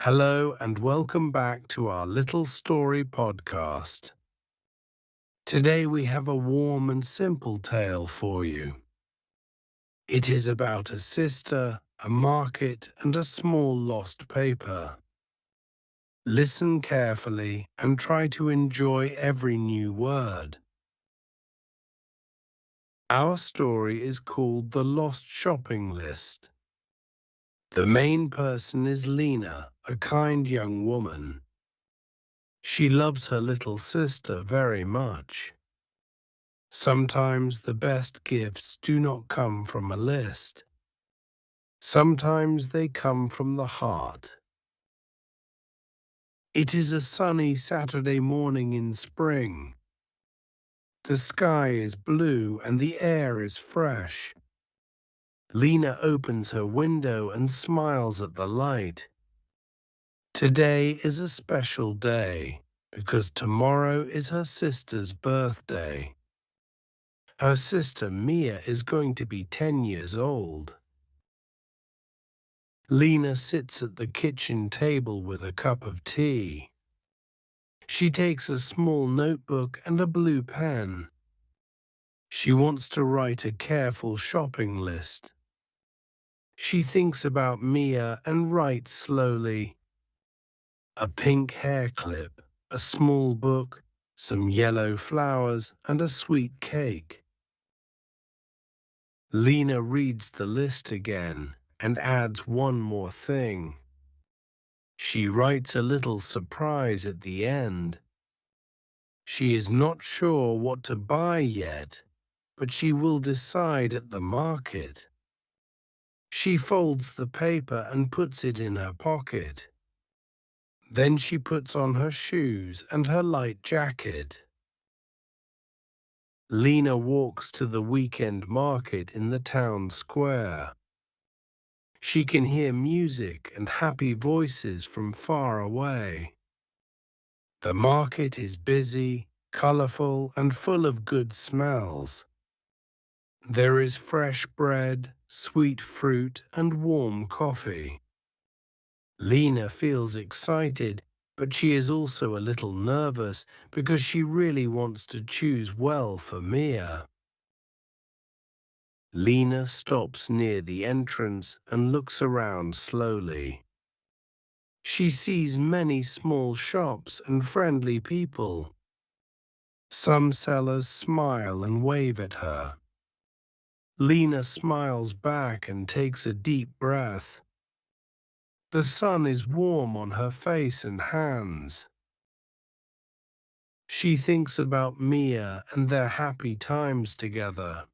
Hello and welcome back to our Little Story podcast. Today we have a warm and simple tale for you. It is about a sister, a market, and a small lost paper. Listen carefully and try to enjoy every new word. Our story is called The Lost Shopping List. The main person is Lena, a kind young woman. She loves her little sister very much. Sometimes the best gifts do not come from a list. Sometimes they come from the heart. It is a sunny Saturday morning in spring. The sky is blue and the air is fresh. Lena opens her window and smiles at the light. Today is a special day because tomorrow is her sister's birthday. Her sister Mia is going to be 10 years old. Lena sits at the kitchen table with a cup of tea. She takes a small notebook and a blue pen. She wants to write a careful shopping list. She thinks about Mia and writes slowly. A pink hair clip, a small book, some yellow flowers, and a sweet cake. Lena reads the list again and adds one more thing. She writes a little surprise at the end. She is not sure what to buy yet, but she will decide at the market. She folds the paper and puts it in her pocket. Then she puts on her shoes and her light jacket. Lena walks to the weekend market in the town square. She can hear music and happy voices from far away. The market is busy, colorful, and full of good smells. There is fresh bread, sweet fruit, and warm coffee. Lena feels excited, but she is also a little nervous because she really wants to choose well for Mia. Lena stops near the entrance and looks around slowly. She sees many small shops and friendly people. Some sellers smile and wave at her. Lena smiles back and takes a deep breath. The sun is warm on her face and hands. She thinks about Mia and their happy times together.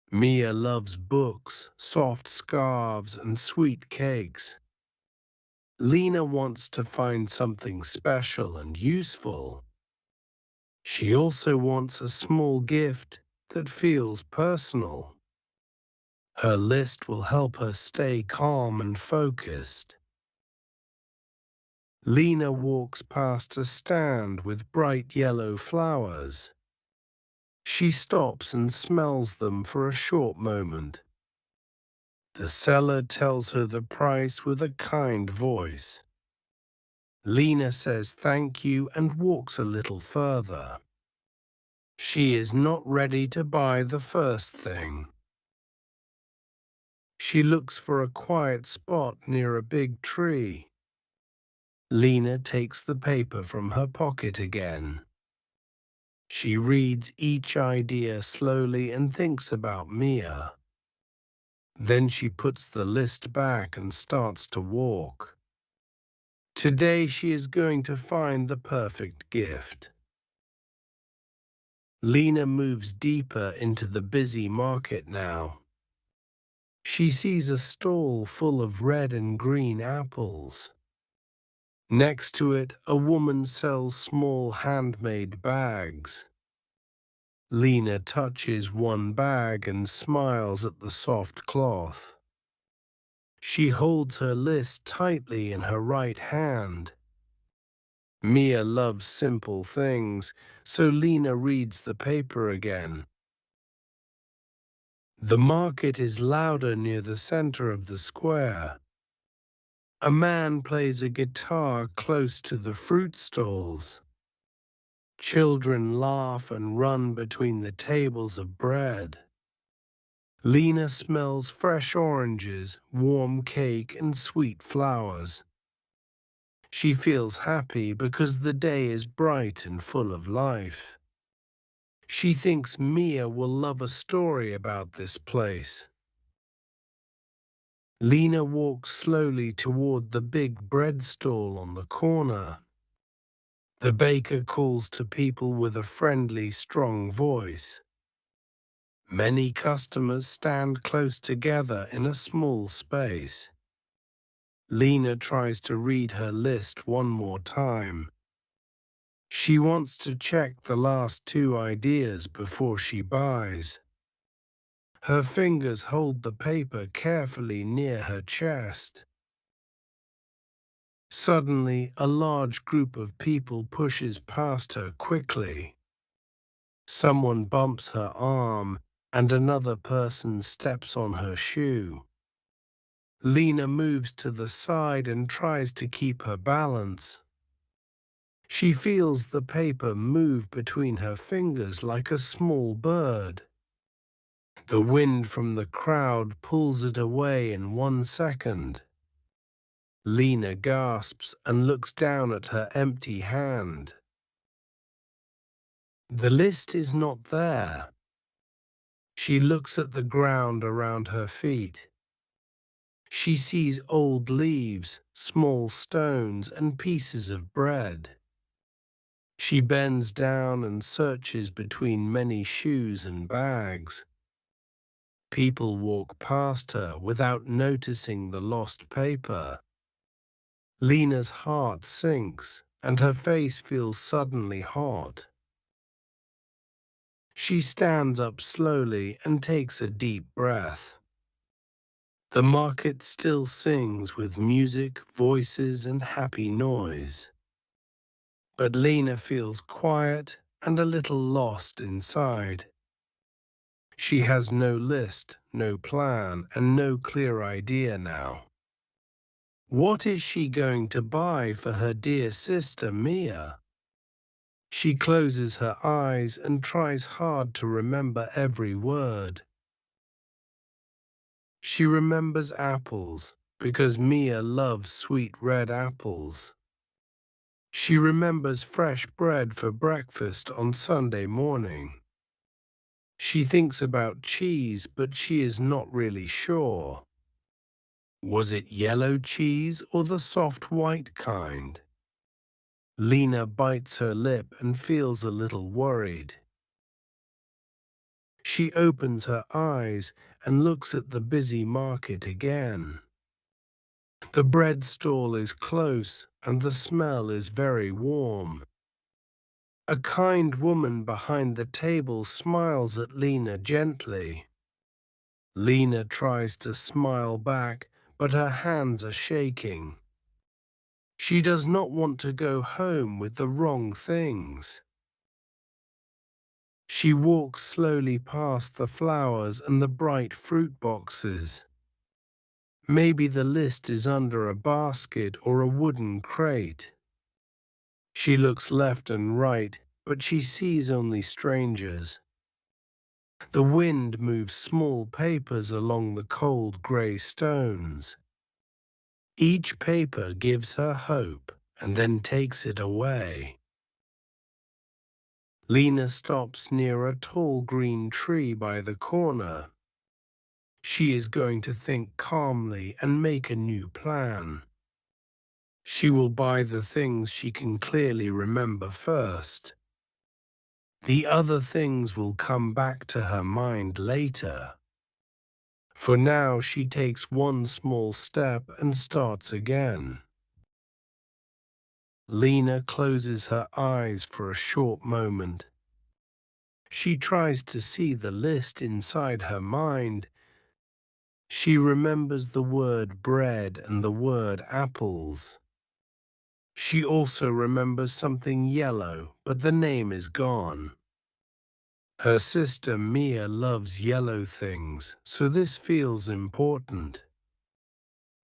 Mia loves books, soft scarves, and sweet cakes. Lena wants to find something special and useful. She also wants a small gift that feels personal. Her list will help her stay calm and focused. Lena walks past a stand with bright yellow flowers. She stops and smells them for a short moment. The seller tells her the price with a kind voice. Lena says thank you and walks a little further. She is not ready to buy the first thing. She looks for a quiet spot near a big tree. Lena takes the paper from her pocket again. She reads each idea slowly and thinks about Mia. Then she puts the list back and starts to walk. Today she is going to find the perfect gift. Lena moves deeper into the busy market now. She sees a stall full of red and green apples. Next to it, a woman sells small handmade bags. Lena touches one bag and smiles at the soft cloth. She holds her list tightly in her right hand. Mia loves simple things, so Lena reads the paper again. The market is louder near the center of the square. A man plays a guitar close to the fruit stalls. Children laugh and run between the tables of bread. Lena smells fresh oranges, warm cake, and sweet flowers. She feels happy because the day is bright and full of life. She thinks Mia will love a story about this place. Lena walks slowly toward the big bread stall on the corner. The baker calls to people with a friendly, strong voice. Many customers stand close together in a small space. Lena tries to read her list one more time. She wants to check the last two ideas before she buys. Her fingers hold the paper carefully near her chest. Suddenly, a large group of people pushes past her quickly. Someone bumps her arm, and another person steps on her shoe. Lena moves to the side and tries to keep her balance. She feels the paper move between her fingers like a small bird. The wind from the crowd pulls it away in 1 second. Lena gasps and looks down at her empty hand. The list is not there. She looks at the ground around her feet. She sees old leaves, small stones, and pieces of bread. She bends down and searches between many shoes and bags. People walk past her without noticing the lost paper. Lena's heart sinks, and her face feels suddenly hot. She stands up slowly and takes a deep breath. The market still sings with music, voices, and happy noise. But Lena feels quiet and a little lost inside. She has no list, no plan, and no clear idea now. What is she going to buy for her dear sister Mia? She closes her eyes and tries hard to remember every word. She remembers apples because Mia loves sweet red apples. She remembers fresh bread for breakfast on Sunday morning. She thinks about cheese, but she is not really sure. Was it yellow cheese or the soft white kind? Lena bites her lip and feels a little worried. She opens her eyes and looks at the busy market again. The bread stall is close and the smell is very warm. A kind woman behind the table smiles at Lena gently. Lena tries to smile back, but her hands are shaking. She does not want to go home with the wrong things. She walks slowly past the flowers and the bright fruit boxes. Maybe the list is under a basket or a wooden crate. She looks left and right, but she sees only strangers. The wind moves small papers along the cold grey stones. Each paper gives her hope and then takes it away. Lena stops near a tall green tree by the corner. She is going to think calmly and make a new plan. She will buy the things she can clearly remember first. The other things will come back to her mind later. For now, she takes one small step and starts again. Lena closes her eyes for a short moment. She tries to see the list inside her mind. She remembers the word bread and the word apples. She also remembers something yellow, but the name is gone. Her sister Mia loves yellow things, so this feels important.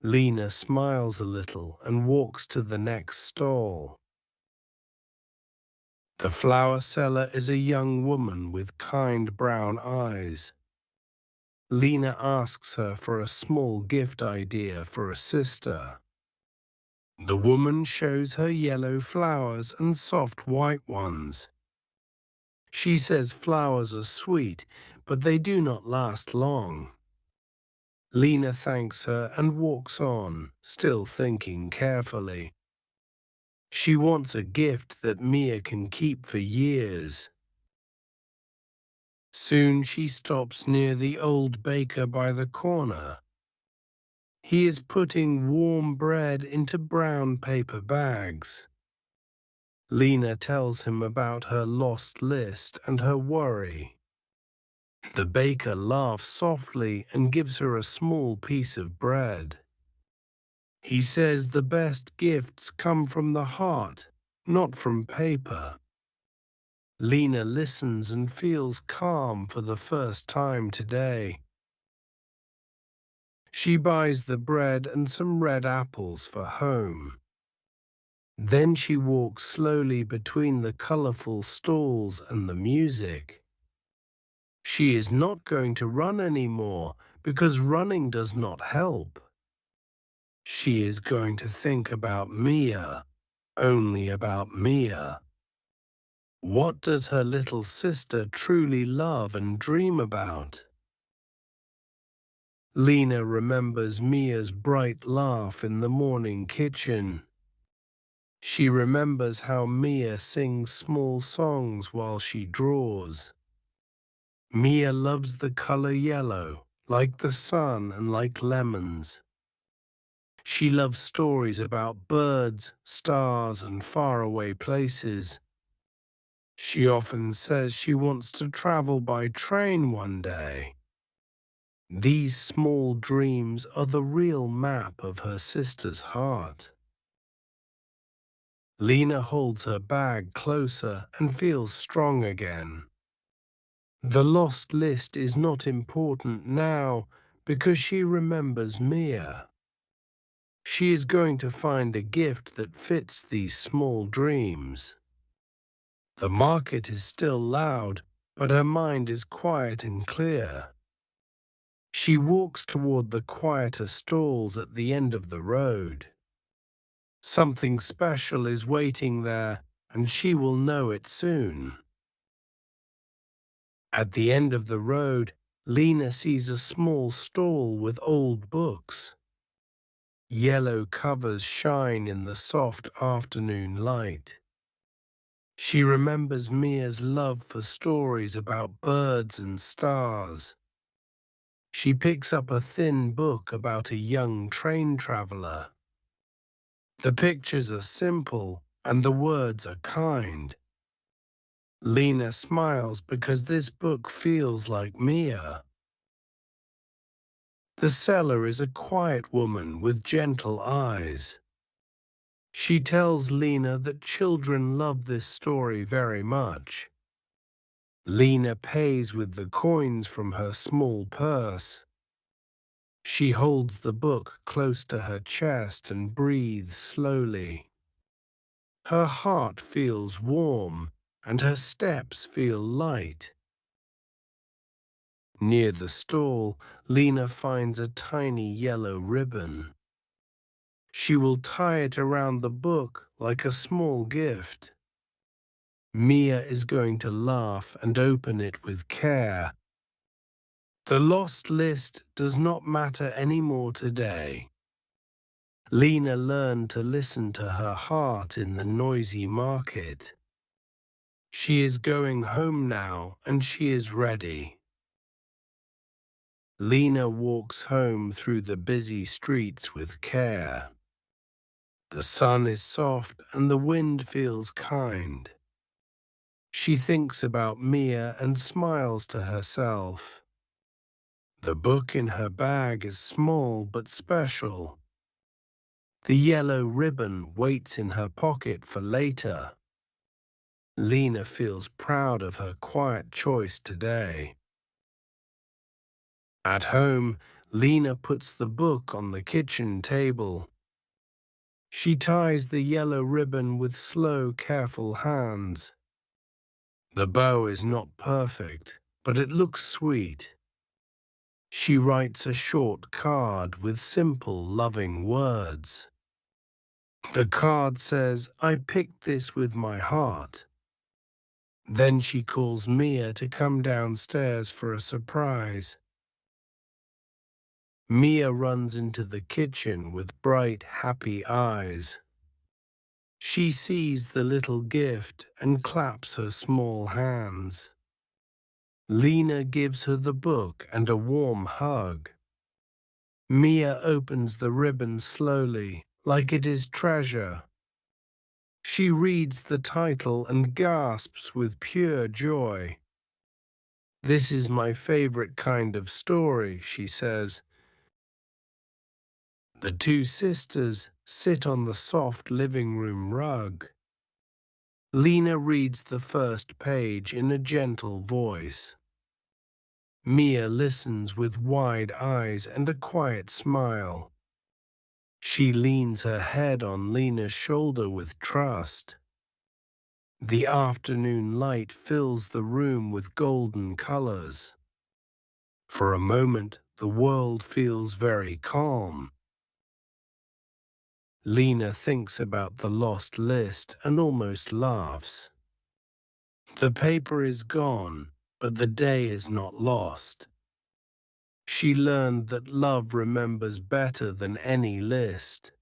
Lena smiles a little and walks to the next stall. The flower seller is a young woman with kind brown eyes. Lena asks her for a small gift idea for a sister. The woman shows her yellow flowers and soft white ones. She says flowers are sweet, but they do not last long. Lena thanks her and walks on, still thinking carefully. She wants a gift that Mia can keep for years. Soon she stops near the old baker by the corner. He is putting warm bread into brown paper bags. Lena tells him about her lost list and her worry. The baker laughs softly and gives her a small piece of bread. He says the best gifts come from the heart, not from paper. Lena listens and feels calm for the first time today. She buys the bread and some red apples for home. Then she walks slowly between the colorful stalls and the music. She is not going to run anymore because running does not help. She is going to think about Mia, only about Mia. What does her little sister truly love and dream about? Lena remembers Mia's bright laugh in the morning kitchen. She remembers how Mia sings small songs while she draws. Mia loves the color yellow, like the sun and like lemons. She loves stories about birds, stars, and faraway places. She often says she wants to travel by train one day. These small dreams are the real map of her sister's heart. Lena holds her bag closer and feels strong again. The lost list is not important now because she remembers Mia. She is going to find a gift that fits these small dreams. The market is still loud, but her mind is quiet and clear. She walks toward the quieter stalls at the end of the road. Something special is waiting there, and she will know it soon. At the end of the road, Lena sees a small stall with old books. Yellow covers shine in the soft afternoon light. She remembers Mia's love for stories about birds and stars. She picks up a thin book about a young train traveler. The pictures are simple and the words are kind. Lena smiles because this book feels like Mia. The seller is a quiet woman with gentle eyes. She tells Lena that children love this story very much. Lena pays with the coins from her small purse. She holds the book close to her chest and breathes slowly. Her heart feels warm and her steps feel light. Near the stall, Lena finds a tiny yellow ribbon. She will tie it around the book like a small gift. Mia is going to laugh and open it with care. The lost list does not matter anymore today. Lena learned to listen to her heart in the noisy market. She is going home now and she is ready. Lena walks home through the busy streets with care. The sun is soft and the wind feels kind. She thinks about Mia and smiles to herself. The book in her bag is small but special. The yellow ribbon waits in her pocket for later. Lena feels proud of her quiet choice today. At home, Lena puts the book on the kitchen table. She ties the yellow ribbon with slow, careful hands. The bow is not perfect, but it looks sweet. She writes a short card with simple, loving words. The card says, "I picked this with my heart." Then she calls Mia to come downstairs for a surprise. Mia runs into the kitchen with bright, happy eyes. She sees the little gift and claps her small hands. Lena gives her the book and a warm hug. Mia opens the ribbon slowly, like it is treasure. She reads the title and gasps with pure joy. "This is my favorite kind of story," she says. The two sisters sit on the soft living room rug. Lena reads the first page in a gentle voice. Mia listens with wide eyes and a quiet smile. She leans her head on Lena's shoulder with trust. The afternoon light fills the room with golden colors. For a moment, the world feels very calm. Lena thinks about the lost list and almost laughs. The paper is gone, but the day is not lost. She learned that love remembers better than any list.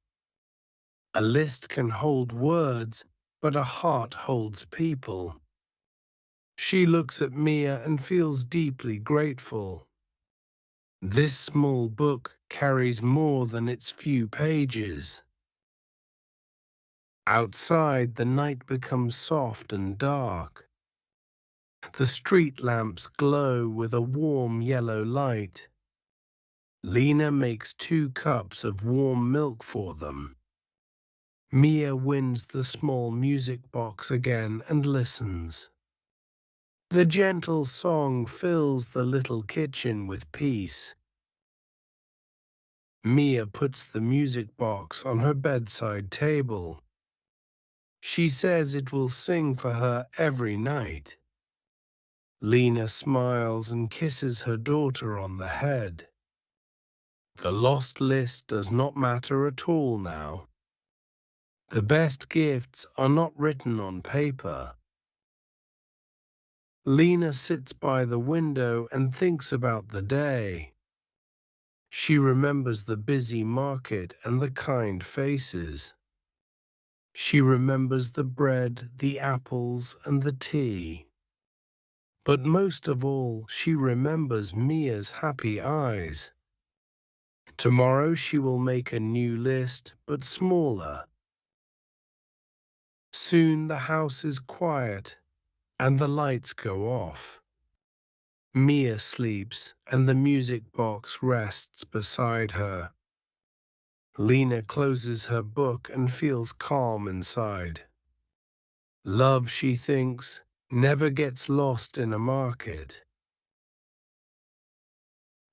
A list can hold words, but a heart holds people. She looks at Mia and feels deeply grateful. This small book carries more than its few pages. Outside, the night becomes soft and dark. The street lamps glow with a warm yellow light. Lena makes 2 cups of warm milk for them. Mia wins the small music box again and listens. The gentle song fills the little kitchen with peace. Mia puts the music box on her bedside table. She says it will sing for her every night. Lena smiles and kisses her daughter on the head. The lost list does not matter at all now. The best gifts are not written on paper. Lena sits by the window and thinks about the day. She remembers the busy market and the kind faces. She remembers the bread, the apples, and the tea. But most of all, she remembers Mia's happy eyes. Tomorrow she will make a new list, but smaller. Soon the house is quiet and the lights go off. Mia sleeps and the music box rests beside her. Lena closes her book and feels calm inside. Love, she thinks, never gets lost in a market.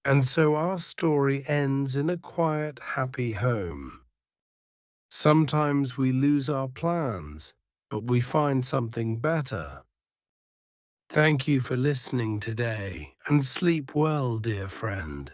And so our story ends in a quiet, happy home. Sometimes we lose our plans, but we find something better. Thank you for listening today, and sleep well, dear friend.